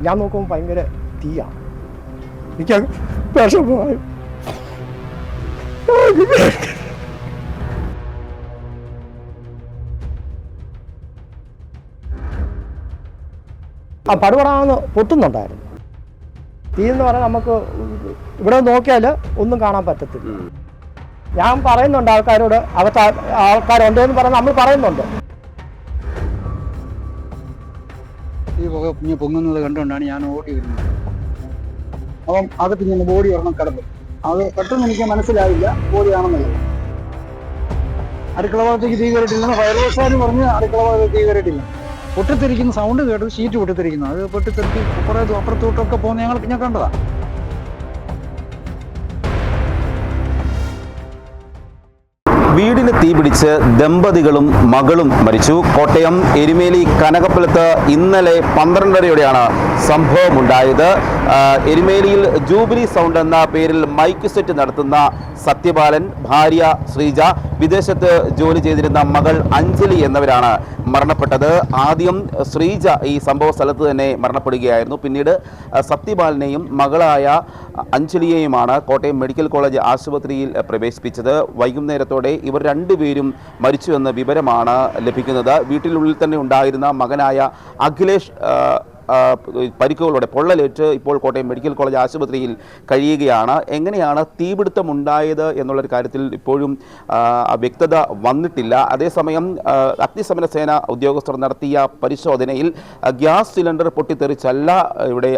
ഞാൻ നോക്കുമ്പോൾ ഭയങ്കര തീയാണ്. എനിക്ക് വിഷമമായി. ആ പടുപടാന്ന് പൊട്ടുന്നുണ്ടായിരുന്നു. തീ എന്ന് പറഞ്ഞാൽ നമുക്ക് ഇവിടെ നോക്കിയാൽ ഒന്നും കാണാൻ പറ്റത്തില്ല. ഞാൻ പറയുന്നുണ്ട് ആൾക്കാരോട്, അകത്ത് ആൾക്കാരുണ്ടെന്ന് പറഞ്ഞാൽ നമ്മൾ പറയുന്നുണ്ട്. ഈ പുക പൊങ്ങുന്നത് കണ്ടുകൊണ്ടാണ് ഞാൻ ഓടി വരുന്നത്. അപ്പം അകത്ത് ഞാൻ ബോഡി ഒരെണ്ണം കിടന്നു. അത് പെട്ടെന്ന് എനിക്ക് മനസ്സിലായില്ല ബോഡിയാണെന്നുള്ളത്. അടുക്കള ഭാഗത്തേക്ക് തീ കയറിയിട്ടില്ലെന്ന് ഫയർഫോഴ്സുകാർ പറഞ്ഞ് അടുക്കള ഭാഗത്ത് തീ കയറിയിട്ടില്ല. പൊട്ടിത്തെറിക്കുന്ന സൗണ്ട് കേട്ടു, ഷീറ്റ് പൊട്ടിത്തെറിക്കുന്നു. അത് പൊട്ടിത്തെറിച്ച് കുറേ അപ്പുറത്തോട്ടൊക്കെ പോകുന്ന ഞാൻ കണ്ടതാണ്. വീടിന് തീപിടിച്ച് ദമ്പതികളും മകളും മരിച്ചു. കോട്ടയം എരുമേലി കനകപ്പലത്ത് ഇന്നലെ 12:30യോടെയാണ് സംഭവമുണ്ടായത്. എരുമേലിയിൽ ജൂബിലി സൗണ്ട് എന്ന പേരിൽ മൈക്ക് സെറ്റ് നടത്തുന്ന സത്യപാലൻ, ഭാര്യ ശ്രീജ, വിദേശത്ത് ജോലി ചെയ്തിരുന്ന മകൾ അഞ്ജലി എന്നിവരാണ് മരണപ്പെട്ടത്. ആദ്യം ശ്രീജ ഈ സംഭവ സ്ഥലത്ത് തന്നെ മരണപ്പെടുകയായിരുന്നു. പിന്നീട് സത്യപാലനെയും മകളായ അഞ്ജലിയെയുമാണ് കോട്ടയം മെഡിക്കൽ കോളേജ് ആശുപത്രിയിൽ പ്രവേശിപ്പിച്ചത്. വൈകുന്നേരത്തോടെ ഇവർ രണ്ടുപേരും മരിച്ചുവെന്ന വിവരമാണ് ലഭിക്കുന്നത്. വീട്ടിനുള്ളിൽ തന്നെ ഉണ്ടായിരുന്ന മകനായ അഖിലേഷ് പരിക്കുകളോടെ പൊള്ളലേറ്റ് ഇപ്പോൾ കോട്ടയം മെഡിക്കൽ കോളേജ് ആശുപത്രിയിൽ കഴിയുകയാണ്. എങ്ങനെയാണ് തീപിടുത്തം ഉണ്ടായത് എന്നുള്ളൊരു കാര്യത്തിൽ ഇപ്പോഴും വ്യക്തത വന്നിട്ടില്ല. അതേസമയം അഗ്നിശമന സേന ഉദ്യോഗസ്ഥർ നടത്തിയ പരിശോധനയിൽ ഗ്യാസ് സിലിണ്ടർ പൊട്ടിത്തെറിച്ചല്ല ഇവിടെ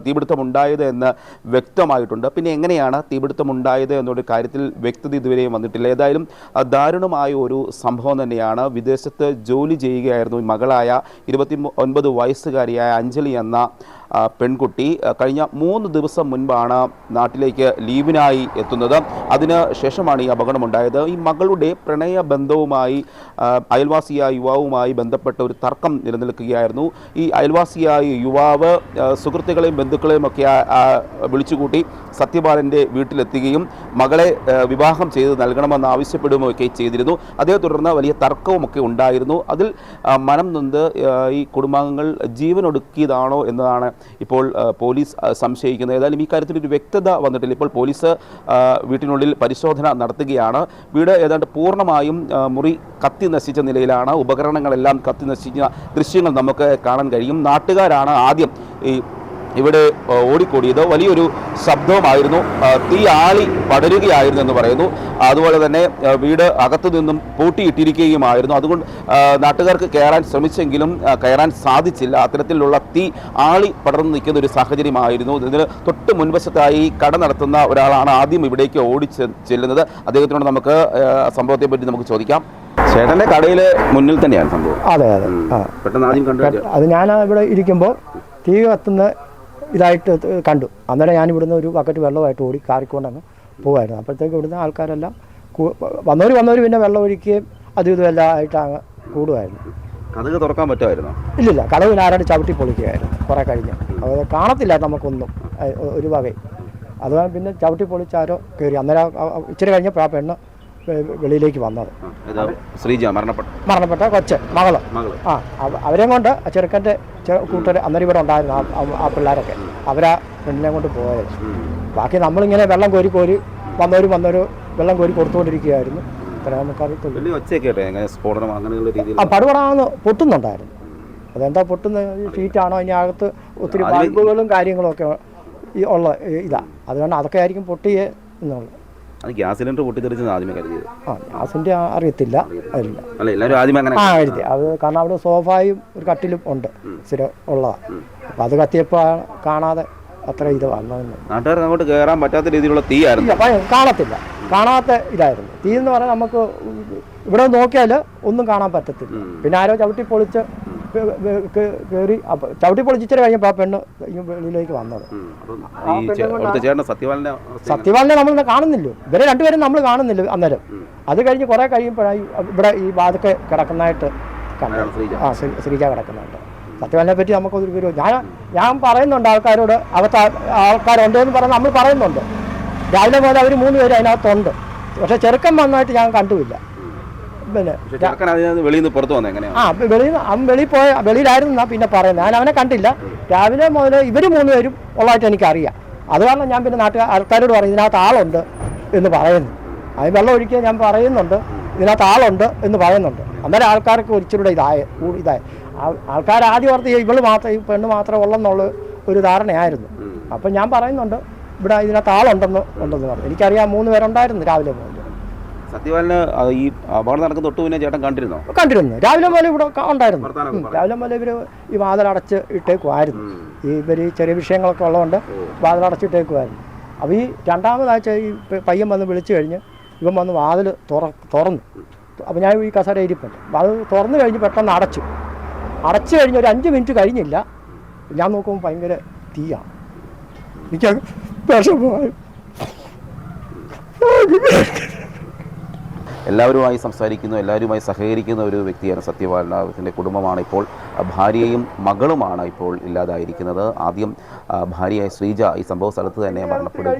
തീപിടുത്തം ഉണ്ടായത് എന്ന് വ്യക്തമായിട്ടുണ്ട്. പിന്നെ എങ്ങനെയാണ് തീപിടുത്തം ഉണ്ടായത് എന്നൊരു കാര്യത്തിൽ വ്യക്തത ഇതുവരെയും വന്നിട്ടില്ല. ഏതായാലും ദാരുണമായ ഒരു സംഭവം തന്നെയാണ്. വിദേശത്ത് ജോലി ചെയ്യുകയായിരുന്നു മകളായ 29 വയസ്സുകാരിയായ അഞ്ജലി എന്ന പെൺകുട്ടി. കഴിഞ്ഞ 3 ദിവസം മുൻപാണ് നാട്ടിലേക്ക് ലീവിനായി എത്തുന്നത്. അതിന് ശേഷമാണ് ഈ അപകടമുണ്ടായത്. ഈ മകളുടെ പ്രണയ ബന്ധവുമായി അയൽവാസിയായ യുവാവുമായി ബന്ധപ്പെട്ട ഒരു തർക്കം നിലനിൽക്കുകയായിരുന്നു. ഈ അയൽവാസിയായ യുവാവ് സുഹൃത്തുക്കളെയും ബന്ധുക്കളെയും ഒക്കെ വിളിച്ചുകൂട്ടി സത്യപാലൻ്റെ വീട്ടിലെത്തുകയും മകളെ വിവാഹം ചെയ്ത് നൽകണമെന്ന് ആവശ്യപ്പെടുകയൊക്കെ ചെയ്തിരുന്നു. അതേ തുടർന്ന് വലിയ തർക്കവുമൊക്കെ ഉണ്ടായിരുന്നു. അതിൽ മനം നൊന്ത് ഈ കുടുംബാംഗങ്ങൾ ജീവനൊടുക്കിയതാണോ എന്നതാണ് ഇപ്പോൾ പോലീസ് സംശയിക്കുന്നത്. ഏതായാലും ഈ കാര്യത്തിൽ ഒരു വ്യക്തത വന്നിട്ടില്ല. ഇപ്പോൾ പോലീസ് വീട്ടിനുള്ളിൽ പരിശോധന നടത്തുകയാണ്. വീട് ഏതാണ്ട് പൂർണ്ണമായും മുറി കത്തി നശിച്ച നിലയിലാണ്. ഉപകരണങ്ങളെല്ലാം കത്തി നശിച്ച ദൃശ്യങ്ങൾ നമുക്ക് കാണാൻ കഴിയും. നാട്ടുകാരാണ് ആദ്യം ഇവിടെ ഓടിക്കൂടിയത്. വലിയൊരു ശബ്ദവുമായിരുന്നു. തീ ആളി പടരുകയായിരുന്നു എന്ന് പറയുന്നു. അതുപോലെ തന്നെ വീട് അകത്തു നിന്നും പൂട്ടിയിട്ടിരിക്കുകയുമായിരുന്നു. അതുകൊണ്ട് നാട്ടുകാർക്ക് കയറാൻ ശ്രമിച്ചെങ്കിലും കയറാൻ സാധിച്ചില്ല. അത്തരത്തിലുള്ള തീ ആളി പടർന്നു നിൽക്കുന്ന ഒരു സാഹചര്യമായിരുന്നു. ഇതിന് തൊട്ട് മുൻവശത്തായി കട നടത്തുന്ന ഒരാളാണ് ആദ്യം ഇവിടേക്ക് ചെല്ലുന്നത്. അദ്ദേഹത്തിനോട് നമുക്ക് സംഭവത്തെ പറ്റി നമുക്ക് ചോദിക്കാം. ചേട്ടൻ്റെ കടയിൽ മുന്നിൽ തന്നെയാണ് സംഭവം? അതെ അതെ. പെട്ടെന്ന് ആദ്യം കണ്ടു. അത് ഞാൻ ഇവിടെ ഇരിക്കുമ്പോൾ തീ കത്തുന്ന ഇതായിട്ട് കണ്ടു. അന്നേരം ഞാൻ ഇവിടുന്ന് ഒരു ബക്കറ്റ് വെള്ളമായിട്ട് ഓടി കാറിക്കൊണ്ടങ്ങ് പോകുമായിരുന്നു. അപ്പോഴത്തേക്ക് ഇവിടുന്ന് ആൾക്കാരെല്ലാം വന്നവർ പിന്നെ വെള്ളം ഒഴിക്കുകയും അതും ഇതുമെല്ലാം ആയിട്ട് അങ്ങ് കൂടുമായിരുന്നു. കതക് തുറക്കാൻ പറ്റുമായിരുന്നോ? ഇല്ലില്ല, കടവിന് ആരാണ്ട് ചവിട്ടി പൊളിക്കുകയായിരുന്നു കുറേ കഴിഞ്ഞ്. അത് കാണത്തില്ല നമുക്കൊന്നും ഒരു വകയും. അത് പിന്നെ ചവിട്ടി പൊളിച്ചാരോ കയറി. അന്നേരം ഇച്ചിരി കഴിഞ്ഞപ്പോൾ ആ പെണ്ണ് വെളിയിലേക്ക് വന്നത്. ശ്രീജ മരണപ്പെട്ട കൊച്ച് മകള്. അവരെയും കൊണ്ട് ചെറുക്കൻ്റെ കൂട്ടർ അന്നേരം ഇവിടെ ഉണ്ടായിരുന്നു. ആ പിള്ളേരൊക്കെ അവരാ പെണ്ണിനെ കൊണ്ട് പോയത്. ബാക്കി നമ്മളിങ്ങനെ വെള്ളം കോരി വന്നവർ വെള്ളം കോരി കൊടുത്തുകൊണ്ടിരിക്കുകയായിരുന്നു. പടുപടാന്ന് പൊട്ടുന്നുണ്ടായിരുന്നു. അതെന്താ പൊട്ടുന്ന ഷീറ്റാണോ ഇനി അകത്ത് ഒത്തിരി ബൾബുകളും കാര്യങ്ങളും ഒക്കെ ഉള്ള ഇതാ. അതുകൊണ്ട് അതൊക്കെ ആയിരിക്കും പൊട്ടിയേ എന്നുള്ളത്. ഗ്യാസ് സിലിണ്ടർ പൊട്ടിത്തെറിച്ചെന്ന് ആദ്യമേ കരുതിയത്. ഗ്യാസിൻ്റെ അറിയത്തില്ല. കരുതി അത് കാരണം അവിടെ സോഫായും ഒരു കട്ടിലും ഉണ്ട് സ്ഥിരം ഉള്ളതാണ്. അപ്പം അത് കത്തിയപ്പോൾ കാണാതെ അത്ര ഇത് വന്നതെന്ന്. നാട്ടുകാർക്ക് അങ്ങോട്ട് കയറാൻ പറ്റാത്ത രീതിയിലുള്ള തീ ആയിരുന്നു. കാണാത്ത ഇതായിരുന്നു. തീ എന്ന് പറഞ്ഞാൽ നമുക്ക് ഇവിടെ നോക്കിയാൽ ഒന്നും കാണാൻ പറ്റത്തില്ല. പിന്നെ ആരോ ചവിട്ടി പൊളിച്ച് കയറി ചവിട്ടി പൊളിച്ചിട്ട് കഴിഞ്ഞപ്പോൾ ആ പെണ്ണ് വെളിയിലേക്ക് വന്നത്. സത്യപാലനെ നമ്മൾ കാണുന്നില്ലോ. ഇവരെ രണ്ടുപേരും നമ്മൾ കാണുന്നില്ല അന്നേരം. അത് കഴിഞ്ഞ് കുറേ കഴിയുമ്പോഴായി ഇവിടെ ഈ വാതൊക്കെ കിടക്കുന്നതായിട്ട് കണ്ടു. ശ്രീജ കിടക്കുന്നതായിട്ട്. സത്യപാലനെ പറ്റി നമുക്കൊരു വിവരം ഞാൻ പറയുന്നുണ്ട് ആൾക്കാരോട്, അകത്ത് ആൾക്കാരുണ്ടെന്ന് പറഞ്ഞാൽ നമ്മൾ പറയുന്നുണ്ട്. രാവിലെ മുതൽ അവർ 3 പേര് അതിനകത്തുണ്ട്. പക്ഷേ ചെറുക്കം വന്നായിട്ട് ഞാൻ കണ്ടുമില്ല. പിന്നെ ചെറുക്കൻ അതിൽ നിന്ന് വെളിയിൽ നിന്ന് പുറത്ത് വന്നത് എങ്ങനെയാണ്? അവൻ വെളിയിലായിരുന്നു എന്നാ പിന്നെ പറയുന്നത്. ഞാൻ അവനെ കണ്ടില്ല. രാവിലെ മുതൽ ഇവർ 3 പേരും ഉള്ളതായിട്ട് എനിക്കറിയാം. അത് കാരണം ഞാൻ പിന്നെ ആൾക്കാരോട് പറയും ഇതിനകത്ത് ആളുണ്ട് എന്ന് പറയുന്നു. അത് വെള്ളം ഒഴിക്കുക ഞാൻ പറയുന്നുണ്ട്, ഇതിനകത്ത് ആളുണ്ട് എന്ന് പറയുന്നുണ്ട്. അന്നേരം ആൾക്കാർക്ക് ഒരിച്ചിലൂടെ ഇതായി ആൾക്കാർ ആദ്യം ഓർത്ത് ഇവള് മാത്രം ഈ പെണ്ണ് മാത്രമേ ഉള്ളെന്നുള്ള ഒരു ധാരണയായിരുന്നു. അപ്പം ഞാൻ പറയുന്നുണ്ട് ഇവിടെ ഇതിനകത്ത് ആളുണ്ടെന്ന് പറഞ്ഞു. എനിക്കറിയാം 3 പേരുണ്ടായിരുന്നു രാവിലെ മുതൽ. സത്യവാലിന് ഈ അപകടം നടക്കുന്ന തൊട്ട് പിന്നെ ചേട്ടൻ കണ്ടിരുന്നു? രാവിലെ മുതൽ ഇവിടെ ഉണ്ടായിരുന്നു. രാവിലെ മുതൽ ഇവർ ഈ വാതിലടച്ച് ഇട്ടേക്കുമായിരുന്നു. ഇവർ ചെറിയ വിഷയങ്ങളൊക്കെ ഉള്ളതുകൊണ്ട് വാതിലടച്ചിട്ടേക്കുമായിരുന്നു. അപ്പോൾ ഈ രണ്ടാമതാഴ്ച ഈ പയ്യൻ വന്ന് വിളിച്ചു കഴിഞ്ഞ് ഇവൻ വന്ന് വാതിൽ തുറന്നു. അപ്പോൾ ഞാൻ ഈ കസേര ഇരിപ്പുണ്ട്. അത് തുറന്നു കഴിഞ്ഞ് പെട്ടെന്ന് അടച്ചു കഴിഞ്ഞ് ഒരു 5 മിനിറ്റ് കഴിഞ്ഞില്ല. ഞാൻ നോക്കുമ്പോൾ ഭയങ്കര തീയാണ്. എനിക്കത് വിഷമമായി. എല്ലാവരുമായി സംസാരിക്കുന്നു, എല്ലാവരുമായി സഹകരിക്കുന്ന ഒരു വ്യക്തിയാണ് സത്യവാലൻ. അദ്ദേഹത്തിൻ്റെ കുടുംബമാണ് ഇപ്പോൾ, ഭാര്യയും മകളുമാണ് ഇപ്പോൾ ഇല്ലാതായിരിക്കുന്നത്. ആദ്യം ഭാര്യയായ ശ്രീജ ഈ സംഭവ സ്ഥലത്ത് തന്നെ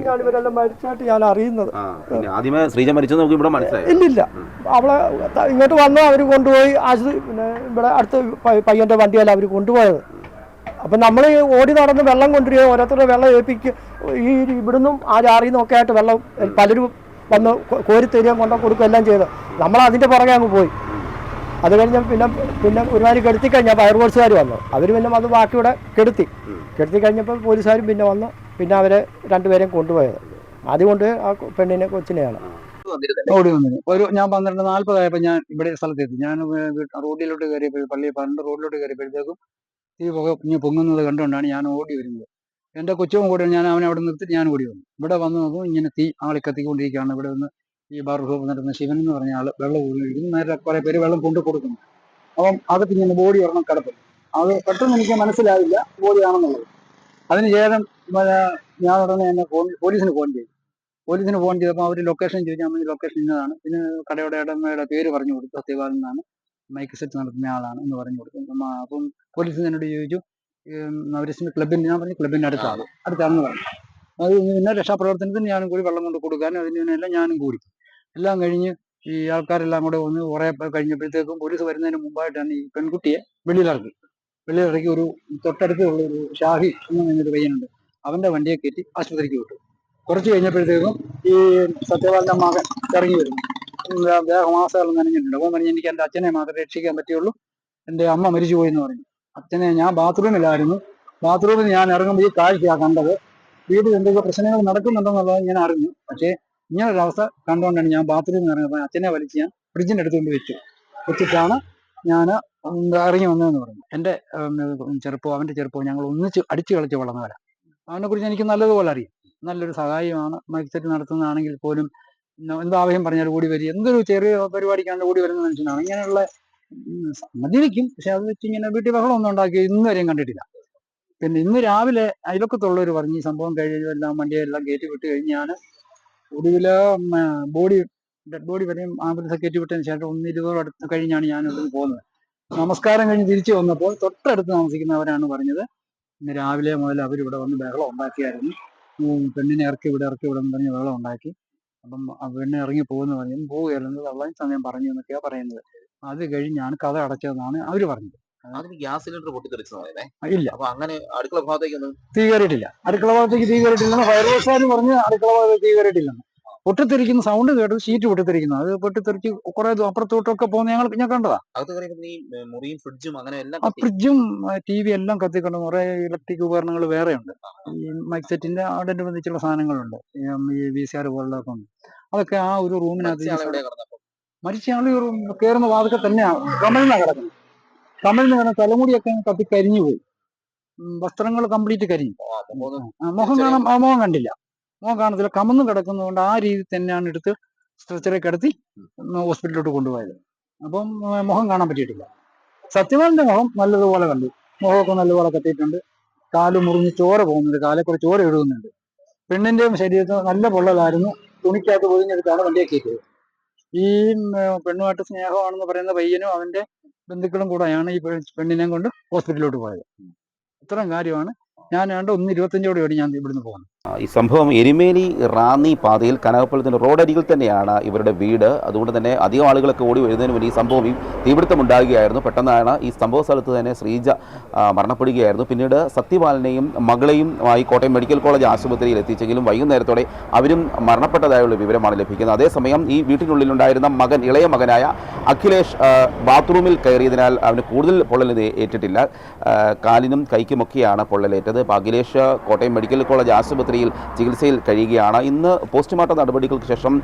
മരിച്ചായിട്ട് ഞാൻ അറിയുന്നത്. ആദ്യമേ ശ്രീജ മരിച്ചെന്ന് നമുക്ക് ഇവിടെ മനസ്സിലായി? ഇല്ലില്ല, അവളെ ഇങ്ങോട്ട് വന്ന് അവർ കൊണ്ടുപോയി പിന്നെ ഇവിടെ അടുത്ത് പയ്യൻ്റെ വണ്ടിയല്ല അവർ കൊണ്ടുപോയത്. അപ്പം നമ്മൾ ഓടി നടന്ന് വെള്ളം കൊണ്ടുവരികയോ ഓരോരുത്തരുടെ വെള്ളം ഏൽപ്പിക്കുക, ഈ ഇവിടുന്നും ആ ജാറിൽ നിന്നൊക്കെ ആയിട്ട് വെള്ളം പലരും വന്ന് കോരിത്തരികയും കൊണ്ടു കൊടുക്കുകയെല്ലാം ചെയ്ത് നമ്മൾ അതിൻ്റെ പുറകെ അങ്ങ് പോയി. അത് കഴിഞ്ഞ് പിന്നെ ഒരുമാതിരി കെടുത്തി കഴിഞ്ഞാൽ ഫയർഫോഴ്സുകാർ വന്നു. അവർ പിന്നെ അത് ബാക്കിയുടെ കെടുത്തി കഴിഞ്ഞപ്പോൾ പോലീസുകാരും പിന്നെ വന്ന് പിന്നെ അവരെ 2 പേരെയും കൊണ്ടുപോയത്. ആദ്യം കൊണ്ട് ആ പെണ്ണിനെ കൊച്ചിനെയാണ് ഓടി വന്നത്. ഞാൻ 12:40 ആയപ്പോൾ ഞാൻ ഇവിടെ സ്ഥലത്തെത്തി. ഞാൻ റോഡിലോട്ട് കയറിയപ്പോൾ പള്ളി പറഞ്ഞ റോഡിലോട്ട് കയറിയപ്പോഴത്തേക്കും ഈ പുക പൊങ്ങുന്നത് കണ്ടുകൊണ്ടാണ് ഞാൻ ഓടി വരുന്നത്. എൻ്റെ കൊച്ചും കൂടെ ഞാൻ അവനെ അവിടെ നിർത്തിയിട്ട് ഞാൻ ഓടി വന്നു. ഇവിടെ വന്ന് നോക്കുമ്പോൾ ഇങ്ങനെ തീ ആളി കത്തിക്കൊണ്ടിരിക്കുകയാണ്. ഇവിടെ നിന്ന് ഈ ബാർബർ നടത്തുന്ന ശിവൻ എന്ന് പറഞ്ഞ ആൾ വെള്ളം കൊണ്ടിരിക്കുന്നു. നേരെ കുറേ പേര് വെള്ളം കൊണ്ടു കൊടുക്കുന്നു. അപ്പം അകത്ത് ഇങ്ങനെ ബോഡി ഒരെണ്ണം കിടക്കും. അത് പെട്ടെന്ന് എനിക്ക് മനസ്സിലായില്ല ബോഡിയാണെന്നുള്ളത്. അതിന് ശേഷം ഞാൻ ഉടനെ എന്നെ പോലീസിന് ഫോൺ ചെയ്തപ്പോൾ അവർ ലൊക്കേഷൻ ചോദിച്ചാൽ നമ്മൾ ലൊക്കേഷൻ ഇന്നതാണ്. പിന്നെ കടയുടെ ഉടമയുടെ പേര് പറഞ്ഞു കൊടുത്തു. സത്യവാലൻ എന്നാണ്, മൈക്ക് സെറ്റ് നടത്തുന്ന ആളാണ് എന്ന് പറഞ്ഞു കൊടുത്തു. അപ്പം പോലീസ് എന്നോട് ചോദിച്ചു നവരശ്മി ക്ലബിൻ്റെ, ഞാൻ പറഞ്ഞു ക്ലബിൻ്റെ അടുത്താണെന്ന് പറഞ്ഞു. അത് പിന്നെ രക്ഷാപ്രവർത്തനത്തിന് ഞാനും കൂടി വെള്ളം കൊണ്ട് കൊടുക്കാനും അതിനെല്ലാം ഞാനും കൂടി. എല്ലാം കഴിഞ്ഞ് ഈ ആൾക്കാരെല്ലാം കൂടെ ഒന്ന് കുറേ കഴിഞ്ഞപ്പോഴത്തേക്കും പോലീസ് വരുന്നതിന് മുമ്പായിട്ടാണ് ഈ പെൺകുട്ടിയെ വെളിയിലിറക്കി ഒരു തൊട്ടടുത്തുള്ള ഒരു ഷാഹി എന്ന് പറഞ്ഞൊരു പയ്യനുണ്ട്, അവൻ്റെ വണ്ടിയെ കയറ്റി ആശുപത്രിക്ക് വിട്ടു. കുറച്ച് കഴിഞ്ഞപ്പോഴത്തേക്കും ഈ സത്യവാലൻ്റെ മകൻ ഇറങ്ങി വരുന്നു. ദേഹമാസകാലം നനഞ്ഞിട്ടുണ്ട്. അപ്പോൾ പറഞ്ഞു എനിക്ക് എൻ്റെ അച്ഛനെ മാത്രമേ രക്ഷിക്കാൻ പറ്റുള്ളൂ, എൻ്റെ അമ്മ മരിച്ചുപോയി എന്ന് പറഞ്ഞു. അച്ഛനെ ഞാൻ ബാത്റൂമിലായിരുന്നു. ബാത്റൂമിൽ ഞാൻ ഇറങ്ങുമ്പോൾ ഈ കാഴ്ചയാണ് കണ്ടത്. വീട്ടിൽ എന്തൊക്കെ പ്രശ്നങ്ങൾ നടക്കുന്നുണ്ടെന്നുള്ളത് ഞാൻ അറിഞ്ഞു. പക്ഷേ ഇങ്ങനൊരവസ്ഥ കണ്ടുകൊണ്ടാണ് ഞാൻ ബാത്റൂമിൽ നിന്ന് ഇറങ്ങിയപ്പോൾ അച്ഛനെ വലിച്ച് ഞാൻ ഫ്രിഡ്ജിൻ്റെ അടുത്തുകൊണ്ട് വെച്ചിട്ടാണ് ഞാൻ ഇറങ്ങി വന്നതെന്ന് പറഞ്ഞു. എൻ്റെ ചെറുപ്പവും അവൻ്റെ ചെറുപ്പവും ഞങ്ങൾ ഒന്നിച്ച് അടിച്ചു കളിച്ച് വളർന്നവരാണ്. അവനെക്കുറിച്ച് എനിക്ക് നല്ലതുപോലെ അറിയാം. നല്ലൊരു സഹായമാണ്. മൈക്ക് സെറ്റ് നടത്തുന്നതാണെങ്കിൽ പോലും എന്താവശ്യം പറഞ്ഞാൽ ഓടി വരിക, എന്തൊരു ചെറിയ പരിപാടിക്കാണ്ട് ഓടി വരുന്ന മനുഷ്യനാണ്. ഇങ്ങനെയുള്ള മദ്യപിക്കും, പക്ഷെ അത് വെച്ച് ഇങ്ങനെ വീട്ടിൽ ബഹളമൊന്നും ഉണ്ടാക്കി ഇന്ന് വരെയും കണ്ടിട്ടില്ല. പിന്നെ ഇന്ന് രാവിലെ അയലൊക്കത്തുള്ളവർ പറഞ്ഞു ഈ സംഭവം കഴിഞ്ഞെല്ലാം വണ്ടിയെല്ലാം കയറ്റി വിട്ട് കഴിഞ്ഞ് ഞാൻ ഒടുവിൽ ഡെഡ് ബോഡി വരെയും ആംബുലൻസ് കയറ്റി വിട്ടതിന് ശേഷം 1:20 അടുത്ത് കഴിഞ്ഞാണ് ഞാൻ ഇവിടെ പോകുന്നത്. നമസ്കാരം കഴിഞ്ഞ് തിരിച്ചു വന്നപ്പോൾ തൊട്ടടുത്ത് താമസിക്കുന്നവരാണ് പറഞ്ഞത് ഇന്ന് രാവിലെ മുതൽ അവരിവിടെ വന്ന് ബഹളം ഉണ്ടാക്കിയായിരുന്നു. പെണ്ണിനെ ഇറക്കി വിട എന്ന് പറഞ്ഞ് ബഹളം ഉണ്ടാക്കി. അപ്പം പെണ്ണ് ഇറങ്ങി പോവുകയല്ലെന്ന് തള്ളാൻ സമയം പറഞ്ഞു എന്നൊക്കെയാണ് പറയുന്നത്. അത് കഴിഞ്ഞാണ് കഥ അടച്ചതെന്നാണ് അവർ പറഞ്ഞത്. ഗ്യാസ് സിലിണ്ടർ പൊട്ടിത്തെറിച്ചതല്ലേ? ഇല്ല, അപ്പൊ അങ്ങനെ അടുക്കള ഭാഗത്തേക്കൊന്നും തീ കയറിയിട്ടില്ല. അടുക്കള ഭാഗത്തേക്ക് തീ കയറിയിട്ടില്ലെന്ന് ഫയർഫോഴ്സുകാർ പറഞ്ഞ് അടുക്കള ഭാഗത്തേക്ക് തീ കയറിയിട്ടില്ലെന്ന്. പൊട്ടിത്തെറിക്കുന്ന സൗണ്ട് കേട്ടത് ഷീറ്റ് പൊട്ടിത്തെറിക്കുന്നു. അത് പൊട്ടിത്തെറിച്ച് കുറെ അപ്പുറത്തോട്ടൊക്കെ പോകുന്ന ഞാൻ കണ്ടതാ. മുറിയും ഫ്രിഡ്ജും അങ്ങനെ ആ ഫ്രിഡ്ജും TV എല്ലാം കത്തിക്കൊണ്ട് കുറെ ഇലക്ട്രിക് ഉപകരണങ്ങൾ വേറെയുണ്ട്. ഈ മൈക്ക് സെറ്റിന്റെ അതനുബന്ധിച്ചുള്ള സാധനങ്ങളുണ്ട്. ഈ VCR പോലുള്ളതൊക്കെ ഉണ്ട്. അതൊക്കെ ആ ഒരു റൂമിനകത്ത് മരിച്ച ആള് കയറുന്ന വാതിക്കെ തന്നെയാണ് കമലിനാണ് കിടക്കുന്നത്. കമലിന് കിടന്ന തലമുടിയൊക്കെ കത്തിക്കരിഞ്ഞു പോയി. വസ്ത്രങ്ങൾ കംപ്ലീറ്റ് കരിഞ്ഞു. മുഖം കണ്ടില്ല, മുഖം കാണത്തില്ല. കമന്ന് കിടക്കുന്നതുകൊണ്ട് ആ രീതി തന്നെയാണ് എടുത്ത് സ്ട്രെച്ചറെ കിടത്തി ഹോസ്പിറ്റലിലോട്ട് കൊണ്ടുപോയത്. അപ്പം മുഖം കാണാൻ പറ്റിയിട്ടില്ല. സത്യവാലന്റെ മുഖം നല്ലതുപോലെ കണ്ടു. മുഖമൊക്കെ നല്ലപോലെ കത്തിയിട്ടുണ്ട്. കാല് മുറിഞ്ഞ് ചോര പോകുന്നുണ്ട്, കാലെ കുറെ ചോര എഴുതുന്നുണ്ട്. പെണ്ണിന്റെയും ശരീരത്തിൽ നല്ല പൊള്ളലായിരുന്നു. തുണിക്കകത്ത് പൊതിഞ്ഞെടുത്താണ് വണ്ടിയെ കയറ്റിയത്. ഈ പെണ്ണുമായിട്ട് സ്നേഹമാണെന്ന് പറയുന്ന പയ്യനും അവന്റെ ബന്ധുക്കളും കൂടെയാണ് ഈ പെണ്ണിനെയും കൊണ്ട് ഹോസ്പിറ്റലിലോട്ട് പോയത്. ഇത്രയും കാര്യമാണ്. ഞാൻ 1:25 ഞാൻ ഇവിടുന്ന് പോകുന്നത്. ഈ സംഭവം എരുമേലി റാന്നി പാതയിൽ കനകപ്പുറത്തിൻ്റെ റോഡരികിൽ തന്നെയാണ് ഇവരുടെ വീട്. അതുകൊണ്ട് തന്നെ അധികം ആളുകളൊക്കെ ഓടി വരുന്നതിന് മുന്നേ ഈ സംഭവം ഈ തീപിടുത്തം ഉണ്ടാകുകയായിരുന്നു. പെട്ടെന്നാണ് ഈ സംഭവ സ്ഥലത്ത് തന്നെ ശ്രീജ മരണപ്പെടുകയായിരുന്നു. പിന്നീട് സത്യപാലനെയും മകളെയും കോട്ടയം മെഡിക്കൽ കോളേജ് ആശുപത്രിയിൽ എത്തിച്ചെങ്കിലും വൈകുന്നേരത്തോടെ അവരും മരണപ്പെട്ടതായുള്ള വിവരമാണ് ലഭിക്കുന്നത്. അതേസമയം ഈ വീട്ടിനുള്ളിലുണ്ടായിരുന്ന ഇളയ മകനായ അഖിലേഷ് ബാത്റൂമിൽ കയറിയതിനാൽ അവന് കൂടുതൽ പൊള്ളൽ ഏറ്റിട്ടില്ല. കാലിനും കൈക്കുമൊക്കെയാണ് പൊള്ളലേറ്റത്. അഖിലേഷ് കോട്ടയം മെഡിക്കൽ കോളേജ് ആശുപത്രിയിൽ ചികിത്സയിൽ കഴിയുകയാണ്. ഇന്ന് പോസ്റ്റ്മോർട്ടം നടപടികൾക്ക് ശേഷം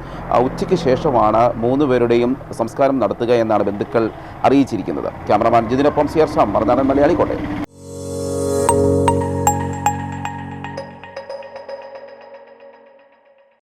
ഉച്ചയ്ക്ക് ശേഷമാണ് 3 പേരുടെയും സംസ്കാരം നടത്തുക എന്നാണ് ബന്ധുക്കൾ അറിയിച്ചിരിക്കുന്നത്. Cameraman ജിതിനൊപ്പം സിയർ sham, Marunadan Malayali, Kottayam.